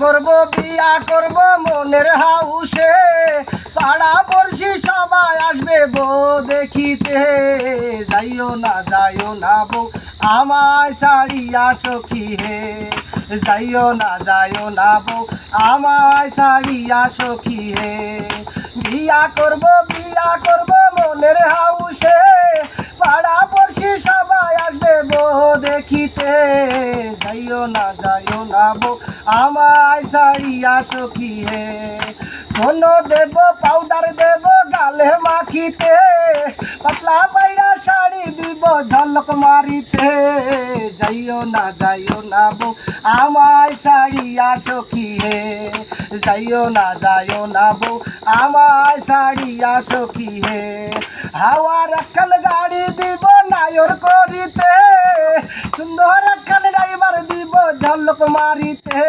করব বিয়া করব মনের হাউসে, পাড়া পড়শি সবাই আসবে বউ দেখিতে। যাইও না বউ আমায় ছাড়িয়া সখী হে, যাইও না বউ আমায় ছাড়িয়া সখী হে। বিয়া করব মনের হাউসে, পাড়া পড়শি সবাই আসবে বউ দেখিতে। যাইও না বউ আমায় ছাড়িয়া সখী হে। সোনো দেব পাউডার দেব গালে মাখিতে, পাতলা পায়রা শাড়ি দিব ঝলক মারিতে। যাইও না বউ আমায় ছাড়িয়া সখী হে, যাইও না বউ আমায় ছাড়িয়া সখী হে। হাওয়ার একখান গাড়ি দিব নায়র করিতে, সুন্দর একখান ড্রাইভার দিব ঝলক মারিতে।